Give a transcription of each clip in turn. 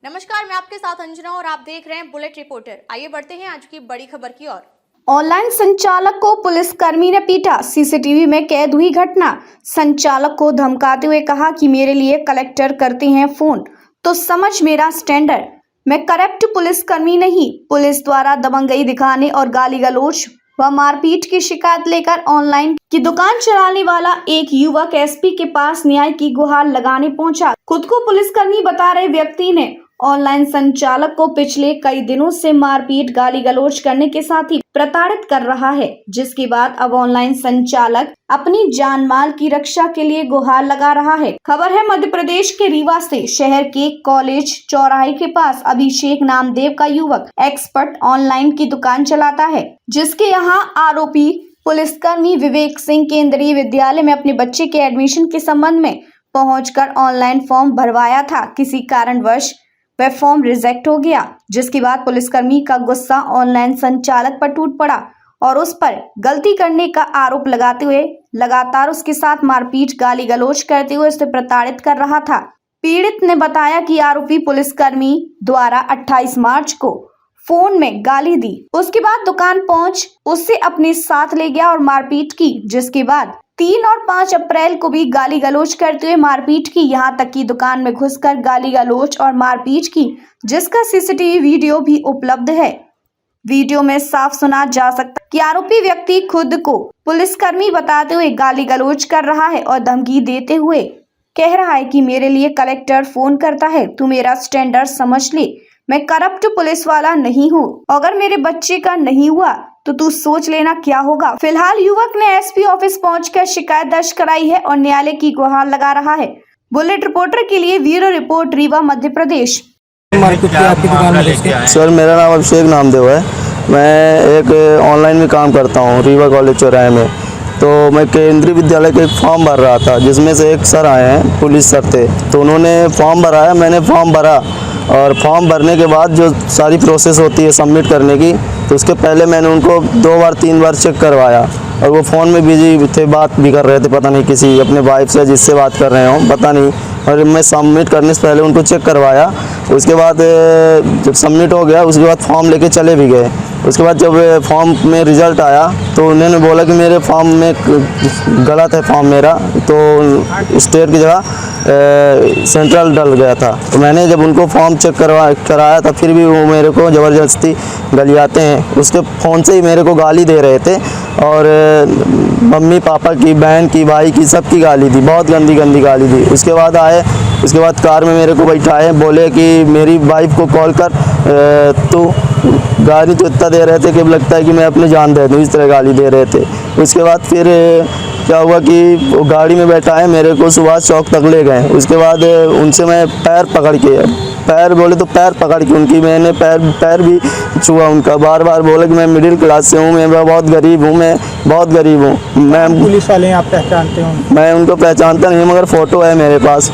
नमस्कार, मैं आपके साथ अंजना और आप देख रहे हैं बुलेट रिपोर्टर। आइए बढ़ते हैं आज की बड़ी खबर की ओर। ऑनलाइन संचालक को पुलिसकर्मी ने पीटा, सीसीटीवी में कैद हुई घटना। संचालक को धमकाते हुए कहा कि मेरे लिए कलेक्टर करते हैं फोन तो समझ मेरा स्टैंडर्ड। मैं करप्ट पुलिसकर्मी नहीं। पुलिस द्वारा दबंगई दिखाने और गाली गलौज व मारपीट की शिकायत लेकर ऑनलाइन की दुकान चलाने वाला एक युवक एसपी के पास न्याय की गुहार लगाने पहुंचा। खुद को पुलिसकर्मी बता रहे व्यक्ति ने ऑनलाइन संचालक को पिछले कई दिनों से मारपीट, गाली गलौज करने के साथ ही प्रताड़ित कर रहा है, जिसके बाद अब ऑनलाइन संचालक अपनी जान माल की रक्षा के लिए गुहार लगा रहा है। खबर है मध्य प्रदेश के रीवा से। शहर के कॉलेज चौराहे के पास अभिषेक नामदेव का युवक एक्सपर्ट ऑनलाइन की दुकान चलाता है, जिसके यहाँ आरोपी पुलिसकर्मी विवेक सिंह केंद्रीय विद्यालय में अपने बच्चे के एडमिशन के संबंध में पहुंचकर ऑनलाइन फॉर्म भरवाया था। किसी कारणवश वह फॉर्म रिजेक्ट हो गया, जिसके बाद पुलिसकर्मी का गुस्सा ऑनलाइन संचालक पर टूट पड़ा और उस पर गलती करने का आरोप लगाते हुए लगातार उसके साथ मारपीट, गाली गलौज करते हुए उसे प्रताड़ित कर रहा था। पीड़ित ने बताया कि आरोपी पुलिसकर्मी द्वारा 28 मार्च को फोन में गाली दी, उसके बाद दुकान पहुंच उससे अपने साथ ले गया और मारपीट की, जिसके बाद 3 और 5 अप्रैल को भी गाली गलौज करते हुए मारपीट की। यहां तक कि दुकान में घुसकर गाली गलौज और मारपीट की, जिसका सीसीटीवी वीडियो भी उपलब्ध है। वीडियो में साफ सुना जा सकता कि आरोपी व्यक्ति खुद को पुलिसकर्मी बताते हुए गाली गलौज कर रहा है और धमकी देते हुए कह रहा है कि मेरे लिए कलेक्टर फोन करता है, तू मेरा स्टैंडर्ड समझ ले। मैं करप्ट पुलिस वाला नहीं हूँ, अगर मेरे बच्चे का नहीं हुआ तो तू सोच लेना क्या होगा। फिलहाल युवक ने एसपी ऑफिस पहुंचकर शिकायत दर्ज कराई है और न्यायालय की गुहार लगा रहा है। बुलेट रिपोर्टर के लिए bureau report, Rewa, Madhya Pradesh. Sir, मेरा नाम अभिषेक नामदेव है। मैं एक ऑनलाइन में काम करता हूँ रीवा कॉलेज चौराहे में। तो मैं केंद्रीय विद्यालय का एक फॉर्म भर रहा था, जिसमें से एक सर आए हैं, पुलिस सर थे। तो उन्होंने फॉर्म भराया, मैंने फॉर्म भरा और फॉर्म भरने के बाद जो सारी प्रोसेस होती है सबमिट करने की, तो उसके पहले मैंने उनको 2 बार 3 बार चेक करवाया और वो फ़ोन में बिजी थे, बात भी कर रहे थे, पता नहीं किसी अपने वाइफ से जिससे बात कर रहे हों, पता नहीं। और मैं सबमिट करने से पहले उनको चेक करवाया। उसके बाद जब सबमिट हो गया, उसके बाद फॉर्म लेके चले भी गए। उसके बाद जब फॉर्म में रिज़ल्ट आया तो उन्होंने बोला कि मेरे फॉर्म में गलत है फॉर्म मेरा, तो स्टेट की जगह सेंट्रल डल गया था। तो मैंने जब उनको फॉर्म चेक कराया था, फिर भी वो मेरे को ज़बरदस्ती गलियाते हैं। उसके फ़ोन से ही मेरे को गाली दे रहे थे और मम्मी पापा की, बहन की, भाई की, सबकी गाली दी, बहुत गंदी गंदी गाली दी। उसके बाद आए, उसके बाद कार में मेरे को बैठाए, बोले कि मेरी वाइफ को कॉल कर, तो गाली तो इतना दे रहे थे कि लगता है कि मैं अपनी जान दे दूँ, इस तरह गाली दे रहे थे। उसके बाद फिर क्या हुआ कि वो गाड़ी में बैठाए, मेरे को सुभाष चौक तक ले गए। उसके बाद उनसे मैं पैर पकड़ के, पैर बोले तो पैर पकड़ के उनकी मैंने पैर भी छुआ उनका। बार बार बोले कि मैं मिडिल क्लास से हूँ, मैं बहुत गरीब हूँ, मैं बहुत गरीब हूँ। मैं पुलिस वाले आप पहचानते हो? मैं उनको पहचानता नहीं, मगर फ़ोटो है मेरे पास।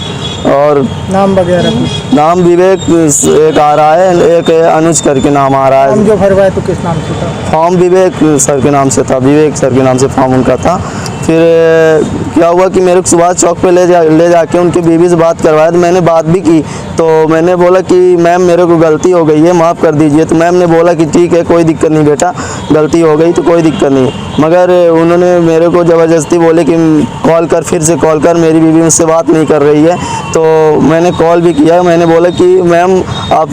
और नाम वगैरह? नाम विवेक एक आ रहा है, एक अनुज करके नाम आ रहा है। फॉर्म जो भरवाए तो किस नाम से था? फॉर्म विवेक सर के नाम से था, विवेक सर के नाम से फॉर्म उनका था। फिर क्या हुआ कि मेरे को सुभाष चौक पे ले जाके उनकी बीवी से बात करवाया। तो मैंने बात भी की, तो मैंने बोला कि मैम मेरे को गलती हो गई है, माफ़ कर दीजिए। तो मैम ने बोला कि ठीक है, कोई दिक्कत नहीं बेटा, गलती हो गई तो कोई दिक्कत नहीं। मगर उन्होंने मेरे को ज़बरदस्ती बोले कि कॉल कर, फिर से कॉल कर, मेरी बीवी मुझसे बात नहीं कर रही है। तो मैंने कॉल भी किया, मैंने बोला कि मैम आप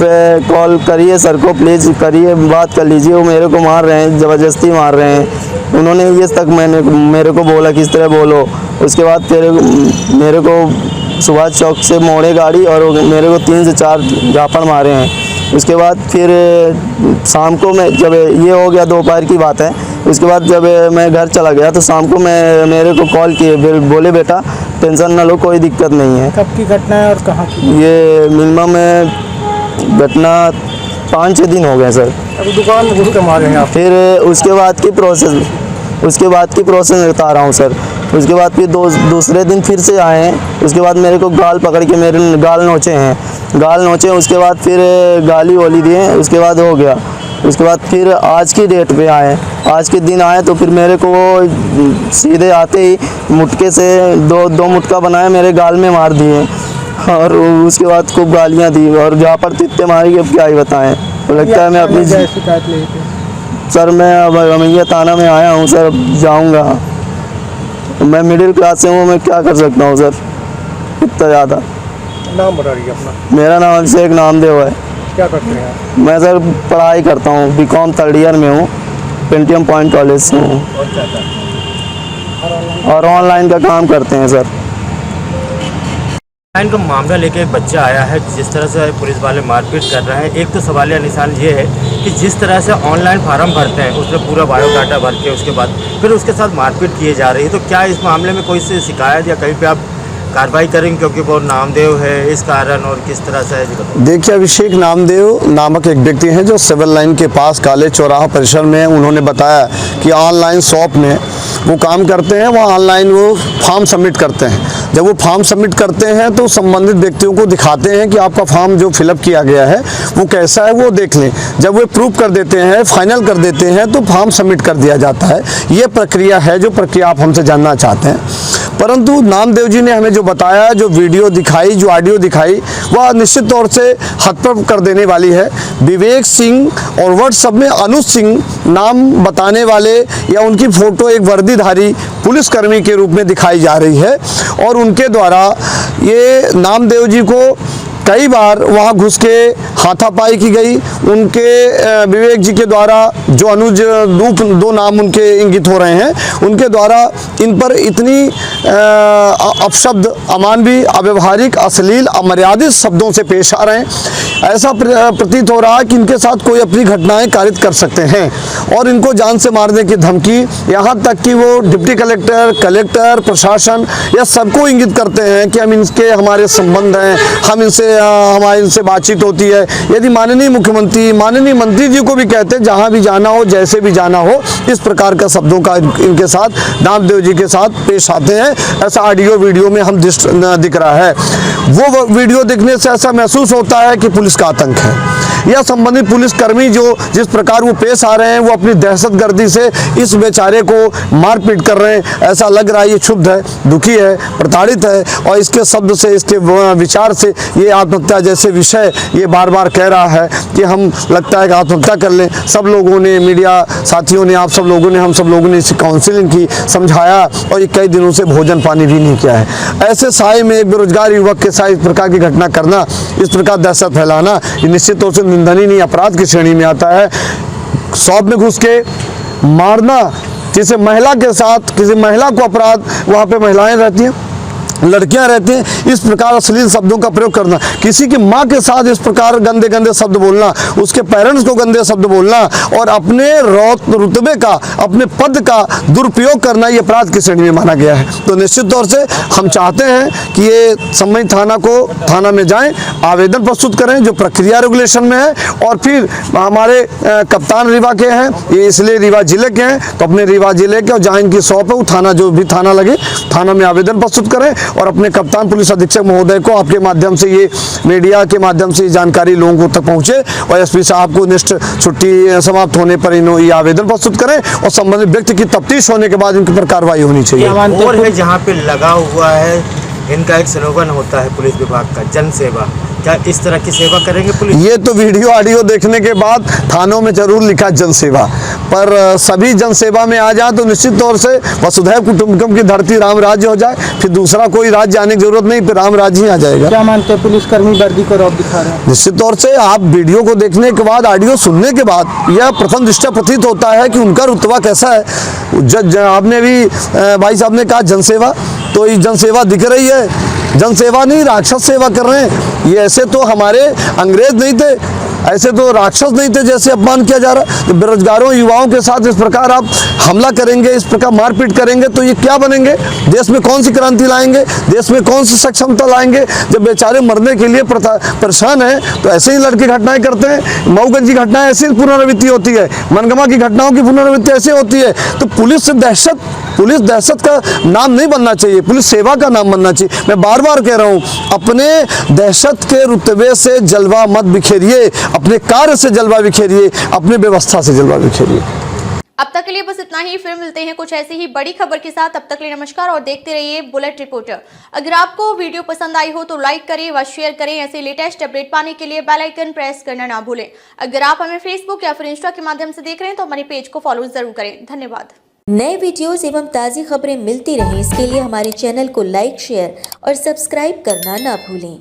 कॉल करिए सर को, प्लीज़ करिए, बात कर लीजिए, वो मेरे को मार रहे हैं, ज़बरदस्ती मार रहे हैं। उन्होंने ये तक मेरे को बोला किस तरह बोलो। उसके बाद फिर मेरे को सुभाष चौक से मोड़े गाड़ी और मेरे को 3 से 4 झापड़ मारे हैं। उसके बाद फिर शाम को मैं, जब ये हो गया दोपहर की बात है, उसके बाद जब मैं घर चला गया तो शाम को मेरे को कॉल किए, बोले बेटा टेंशन ना लो, कोई दिक्कत नहीं है। कब की घटना है और कहाँ की? ये मिनिमम घटना 5-6 दिन हो गए सर। अभी दुकान में घुस के मारे हैं आप? फिर उसके बाद की प्रोसेस बता रहा हूँ सर। उसके बाद फिर दूसरे दिन फिर से आए हैं। उसके बाद मेरे को गाल पकड़ के मेरे गाल नोचे हैं। उसके बाद फिर गाली वाली दिए, उसके बाद हो गया। उसके बाद फिर आज की डेट पे आए, आज के दिन आए तो फिर मेरे को वो सीधे आते ही मुटके से दो मुटका बनाए, मेरे गाल में मार दिए। और उसके बाद खूब गालियाँ दी और जहाँ पर तित्ते मारी कि अब क्या ही बताएं। तो लगता है मैं अपनी जय शिकायत ले थे। सर मैं अब रमैया थाना में आया हूँ सर, अब जाऊँगा। मैं मिडिल क्लास से हूँ, मैं क्या कर सकता हूँ सर, इतना ज़्यादा। नाम बता रही अपना। मेरा नाम अभिषेक नामदेव है। क्या करते हैं आप? मैं सर पढ़ाई करता हूँ, बीकॉम 3rd ईयर में हूँ, पेंटियम पॉइंट कॉलेज से हूँ और क्या करते हैं? और ऑनलाइन का काम करते हैं सर। ऑनलाइन का मामला लेके एक बच्चा आया है, जिस तरह से पुलिस वाले मारपीट कर रहे हैं। एक तो सवालिया निशान ये है कि जिस तरह से ऑनलाइन फार्म भरते हैं उसमें पूरा बायोडाटा भर के उसके बाद फिर उसके साथ मारपीट किए जा रही है। तो क्या इस मामले में कोई से शिकायत या कहीं पे आप कार्रवाई करेंगे, क्योंकि वो नामदेव है इस कारण, और किस तरह से है? देखिए, अभिषेक नामदेव नामक एक व्यक्ति हैं जो सिविल लाइन के पास कॉलेज चौराहा परिसर में, उन्होंने बताया कि ऑनलाइन शॉप में वो काम करते हैं, वहाँ ऑनलाइन वो फॉर्म सबमिट करते हैं। जब वो फॉर्म सबमिट करते हैं तो संबंधित व्यक्तियों को दिखाते हैं कि आपका फॉर्म जो फिलअप किया गया है वो कैसा है, वो देख लें। जब वो प्रूव कर देते हैं, फाइनल कर देते हैं, तो फॉर्म सबमिट कर दिया जाता है। ये प्रक्रिया है जो प्रक्रिया आप हमसे जानना चाहते हैं। परंतु नामदेव जी ने हमें जो बताया, जो वीडियो दिखाई, जो ऑडियो दिखाई, वह निश्चित तौर से हतप्रभ कर देने वाली है। विवेक सिंह और व्हाट्सएप में अनुज सिंह नाम बताने वाले या उनकी फ़ोटो एक वर्दीधारी पुलिसकर्मी के रूप में दिखाई जा रही है और उनके द्वारा ये नामदेव जी को कई बार वहाँ घुस के हाथापाई की गई। उनके विवेक जी के द्वारा जो अनुज दो नाम उनके इंगित हो रहे हैं, उनके द्वारा इन पर इतनी अपशब्द, अमानवीय, अव्यवहारिक, अश्लील, अमर्यादित शब्दों से पेश आ रहे हैं। ऐसा प्रतीत हो रहा है कि इनके साथ कोई अपनी घटनाएं कारित कर सकते हैं और इनको जान से मारने की धमकी, यहाँ तक कि वो डिप्टी कलेक्टर, कलेक्टर, प्रशासन या सबको इंगित करते हैं कि हम इनके हमारे संबंध हैं, हम इनसे हमारी इनसे बातचीत होती है। यदि माननीय मुख्यमंत्री, माननीय मंत्री जी को भी कहते हैं जहाँ भी जाना हो, जैसे भी जाना हो, इस प्रकार का शब्दों का इनके साथ, नामदेव जी के साथ पेश आते हैं। ऐसा ऑडियो वीडियो में हम दिख रहा है। वो वीडियो देखने से ऐसा महसूस होता है कि पुलिस का आतंक है या संबंधित पुलिसकर्मी जो जिस प्रकार वो पेश आ रहे हैं, वो अपनी दहशतगर्दी से इस बेचारे को मारपीट कर रहे हैं। ऐसा लग रहा है ये क्षुब्ध है, दुखी है, प्रताड़ित है और इसके शब्द से, इसके विचार से ये आत्महत्या जैसे विषय ये बार बार कह रहा है कि हम लगता है कि आत्महत्या कर लें। सब लोगों ने, मीडिया साथियों ने, आप सब लोगों ने, हम सब लोगों ने इसकी काउंसलिंग की, समझाया और ये कई दिनों से भोजन पानी भी नहीं किया है। ऐसे साय में एक बेरोजगार युवक के साथ इस प्रकार की घटना करना, इस प्रकार दहशत फैलाना, ये निश्चित तौर से निंदनीय नहीं, अपराध की श्रेणी में आता है। शॉप में घुस के मारना, किसी महिला के साथ, किसी महिला को अपराध, वहाँ पे महिलाएं रहती हैं, लड़कियां रहती हैं, इस प्रकार अश्लील शब्दों का प्रयोग करना, किसी की माँ के साथ इस प्रकार गंदे गंदे शब्द बोलना, उसके पेरेंट्स को गंदे शब्द बोलना और अपने रुतबे का, अपने पद का दुरुपयोग करना, ये अपराध की श्रेणी में माना गया है। तो निश्चित तौर से हम चाहते हैं कि ये संबंधित थाना में जाएं, आवेदन प्रस्तुत करें जो प्रक्रिया रेगुलेशन में है और फिर हमारे कप्तान रीवा के हैं, ये इसलिए रीवा जिले के हैं, तो अपने रीवा जिले के और जहाँ इनकी शॉप है वो थाना, जो भी थाना लगे, थाना में आवेदन प्रस्तुत करें और अपने कप्तान पुलिस अधीक्षक महोदय को आपके माध्यम से, ये मीडिया के माध्यम से ये जानकारी लोगों तक पहुंचे और एसपी साहब को निष्ठ छुट्टी समाप्त होने पर इन्होंने ये आवेदन प्रस्तुत करें और संबंधित व्यक्ति की तफ्तीश होने के बाद इनके पर कार्रवाई होनी चाहिए। और है जहाँ पे लगा हुआ है, इनका एक स्लोगन होता है पुलिस विभाग का, जन सेवा। क्या इस तरह की सेवा करेंगे पुलिस? ये तो वीडियो ऑडियो देखने के बाद थानों में जरूर लिखा जन सेवा, पर सभी जन सेवा में आ जाए तो निश्चित तौर से वसुधैव कुटुंबकम की धरती राम राज्य हो जाए, फिर दूसरा कोई राज्य आने की जरूरत नहीं, फिर राम राज्य ही आ जाएगा। क्या मानते हैं पुलिसकर्मी वर्दी को रौब दिखा रहे हैं? निश्चित तौर से आप वीडियो को देखने के बाद, ऑडियो सुनने के बाद यह प्रथम दृष्टया प्रतीत होता है कि उनका रुतबा कैसा है। आपने भी भाई साहब ने कहा जनसेवा, तो ये जनसेवा दिख रही है, जनसेवा नहीं, राक्षस सेवा कर रहे हैं। ये ऐसे तो हमारे अंग्रेज नहीं थे, ऐसे तो राक्षस नहीं थे जैसे अपमान किया जा रहा। तो बेरोजगारों, युवाओं के साथ इस प्रकार आप हमला करेंगे, इस प्रकार मारपीट करेंगे तो ये क्या बनेंगे? देश में कौन सी क्रांति लाएंगे? देश में कौन सी सक्षमता लाएंगे? जब बेचारे मरने के लिए परेशान है तो ऐसे ही लड़के घटनाएं करते हैं। मऊगंज की घटनाएं ऐसी पुनरावृत्ति होती है, मनगमा की घटनाओं की पुनरावृत्ति ऐसे होती है। तो पुलिस दहशत का नाम नहीं बनना चाहिए, पुलिस सेवा का नाम बनना चाहिए। मैं बार बार कह रहा हूँ, अपने दहशत के रुतबे से जलवा मत बिखेरिए, अपने कार्य से जलवा बिखेरिए, अपने व्यवस्था से जलवा बिखेरिए। अब तक के लिए बस इतना ही, फिर मिलते हैं कुछ ऐसी ही बड़ी खबर के साथ। तब तक के लिए नमस्कार और देखते रहिए बुलेट रिपोर्टर। अगर आपको वीडियो पसंद आई हो तो लाइक करें व शेयर करें। ऐसे लेटेस्ट अपडेट पाने के लिए बेल आइकन प्रेस करना ना भूलें। अगर आप हमें फेसबुक या फिर इंस्टा के माध्यम से देख रहे हैं तो हमारे पेज को फॉलो जरूर करें। धन्यवाद। नए वीडियोस एवं ताज़ी खबरें मिलती रहें, इसके लिए हमारे चैनल को लाइक, शेयर और सब्सक्राइब करना ना भूलें।